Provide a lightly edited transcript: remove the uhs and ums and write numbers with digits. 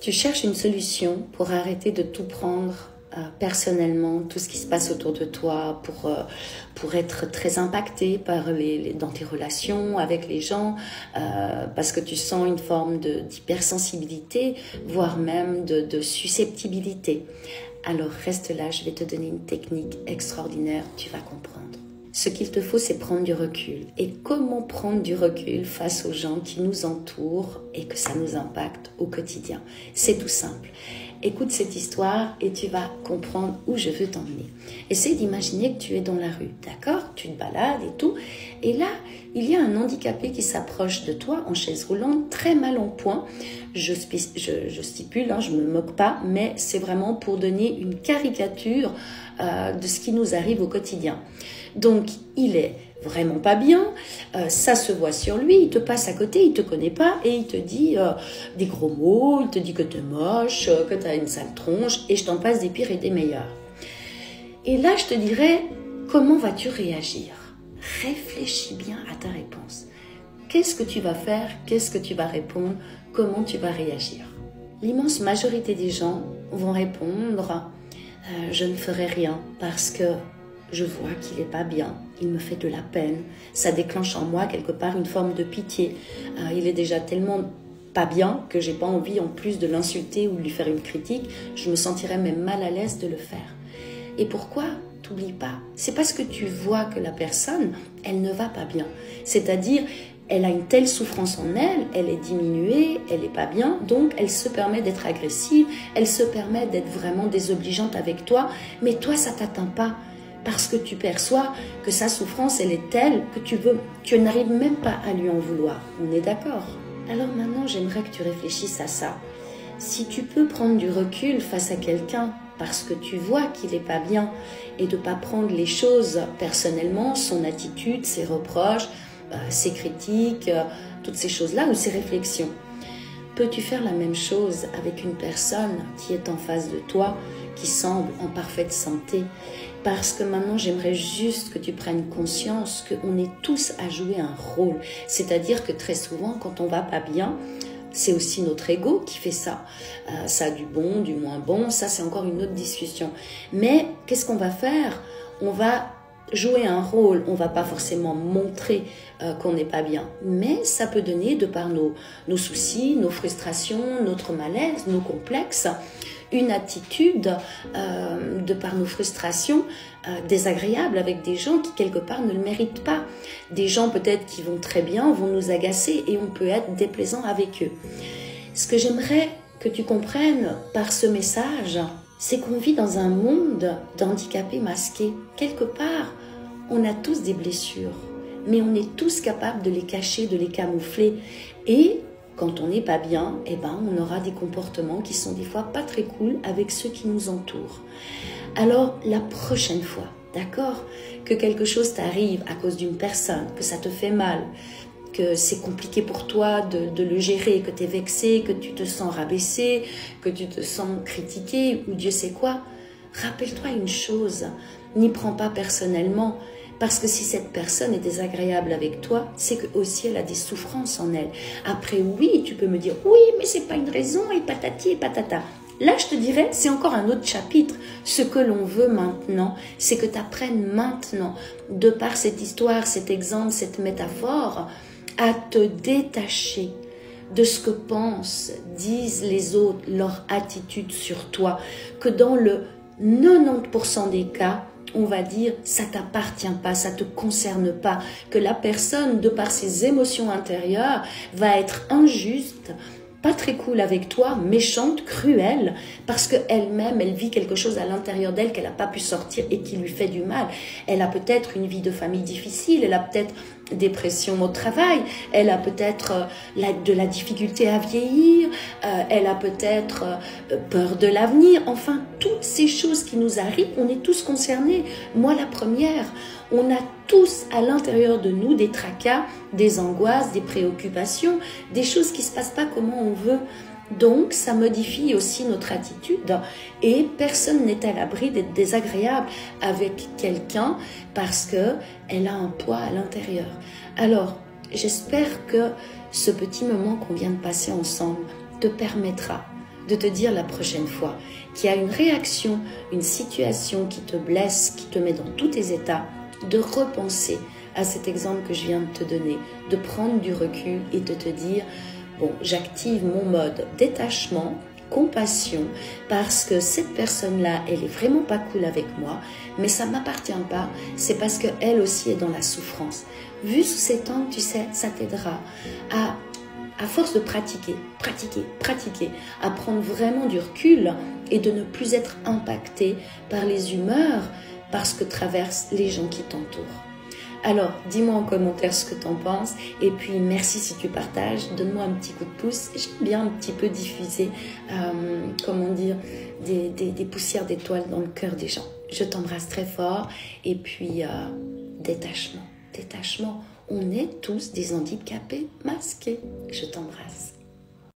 Tu cherches une solution pour arrêter de tout prendre personnellement, tout ce qui se passe autour de toi, pour être très impacté par dans tes relations avec les gens, parce que tu sens une forme d'hypersensibilité, voire même de susceptibilité. Alors reste là, je vais te donner une technique extraordinaire, tu vas comprendre. Ce qu'il te faut, c'est prendre du recul. Et comment prendre du recul face aux gens qui nous entourent et que ça nous impacte au quotidien? C'est tout simple. Écoute cette histoire et tu vas comprendre où je veux t'emmener. Essaye d'imaginer que tu es dans la rue, d'accord? Tu te balades et tout. Et là, il y a un handicapé qui s'approche de toi en chaise roulante, très mal en point. Je stipule, je ne me moque pas, mais c'est vraiment pour donner une caricature de ce qui nous arrive au quotidien. Donc, il est vraiment pas bien, ça se voit sur lui, il te passe à côté, il te connaît pas et il te dit des gros mots, il te dit que t'es moche, que t'as une sale tronche et je t'en passe des pires et des meilleurs. Et là, je te dirais, comment vas-tu réagir? Réfléchis bien à ta réponse. Qu'est-ce que tu vas faire? Qu'est-ce que tu vas répondre? Comment tu vas réagir? L'immense majorité des gens vont répondre je ne ferai rien parce que je vois qu'il n'est pas bien, il me fait de la peine, ça déclenche en moi quelque part une forme de pitié. Il est déjà tellement pas bien que j'ai pas envie en plus de l'insulter ou de lui faire une critique, je me sentirais même mal à l'aise de le faire. Et pourquoi? T'oublies pas, c'est parce que tu vois que la personne, elle ne va pas bien. C'est-à-dire, elle a une telle souffrance en elle, elle est diminuée, elle n'est pas bien, donc elle se permet d'être agressive, elle se permet d'être vraiment désobligeante avec toi, mais toi ça t'atteint pas. Parce que tu perçois que sa souffrance, elle est telle que tu n'arrives même pas à lui en vouloir. On est d'accord? Alors maintenant, j'aimerais que tu réfléchisses à ça. Si tu peux prendre du recul face à quelqu'un parce que tu vois qu'il n'est pas bien et de ne pas prendre les choses personnellement, son attitude, ses reproches, ses critiques, toutes ces choses-là ou ses réflexions. Peux-tu faire la même chose avec une personne qui est en face de toi, qui semble en parfaite santé? Parce que maintenant, j'aimerais juste que tu prennes conscience qu'on est tous à jouer un rôle. C'est-à-dire que très souvent, quand on va pas bien, c'est aussi notre ego qui fait ça. Ça a du bon, du moins bon, ça c'est encore une autre discussion. Mais qu'est-ce qu'on va faire? On va jouer un rôle, on ne va pas forcément montrer qu'on n'est pas bien, mais ça peut donner, de par nos soucis, nos frustrations, notre malaise, nos complexes, une attitude, de par nos frustrations, désagréable avec des gens qui quelque part ne le méritent pas. Des gens peut-être qui vont très bien, vont nous agacer et on peut être déplaisant avec eux. Ce que j'aimerais que tu comprennes par ce message, c'est qu'on vit dans un monde d'handicapés masqués. Quelque part, on a tous des blessures, mais on est tous capables de les cacher, de les camoufler. Et quand on n'est pas bien, on aura des comportements qui sont des fois pas très cool avec ceux qui nous entourent. Alors, la prochaine fois, d'accord, que quelque chose t'arrive à cause d'une personne, que ça te fait mal, que c'est compliqué pour toi de le gérer, que tu es vexé, que tu te sens rabaissé, que tu te sens critiqué ou Dieu sait quoi, rappelle-toi une chose, n'y prends pas personnellement, parce que si cette personne est désagréable avec toi, c'est que aussi elle a des souffrances en elle. Après, oui, tu peux me dire, oui, mais c'est pas une raison, et patati et patata. Là, je te dirais, c'est encore un autre chapitre. Ce que l'on veut maintenant, c'est que tu apprennes maintenant, de par cette histoire, cet exemple, cette métaphore, à te détacher de ce que pensent, disent les autres, leur attitude sur toi, que dans le 90% des cas, on va dire, ça t'appartient pas, ça te concerne pas, que la personne, de par ses émotions intérieures, va être injuste, pas très cool avec toi, méchante, cruelle, parce qu'elle-même, elle vit quelque chose à l'intérieur d'elle qu'elle n'a pas pu sortir et qui lui fait du mal. Elle a peut-être une vie de famille difficile, elle a peut-être des pressions au travail, elle a peut-être de la difficulté à vieillir, elle a peut-être peur de l'avenir. Enfin, toutes ces choses qui nous arrivent, on est tous concernés. Moi, la première, on a tous à l'intérieur de nous des tracas, des angoisses, des préoccupations, des choses qui ne se passent pas comme on veut. Donc, ça modifie aussi notre attitude et personne n'est à l'abri d'être désagréable avec quelqu'un parce qu'elle a un poids à l'intérieur. Alors, j'espère que ce petit moment qu'on vient de passer ensemble te permettra de te dire la prochaine fois qu'il y a une réaction, une situation qui te blesse, qui te met dans tous tes états, de repenser à cet exemple que je viens de te donner, de prendre du recul et de te dire, bon, j'active mon mode détachement, compassion, parce que cette personne-là, elle est vraiment pas cool avec moi, mais ça m'appartient pas, c'est parce qu'elle aussi est dans la souffrance. Vu sous cet angle, tu sais, ça t'aidera à force de pratiquer, à prendre vraiment du recul et de ne plus être impacté par les humeurs, parce que traversent les gens qui t'entourent. Alors, dis-moi en commentaire ce que tu en penses. Et puis, merci si tu partages. Donne-moi un petit coup de pouce. J'aime bien un petit peu diffuser, comment dire, des poussières d'étoiles dans le cœur des gens. Je t'embrasse très fort. Et puis, détachement. On est tous des handicapés masqués. Je t'embrasse.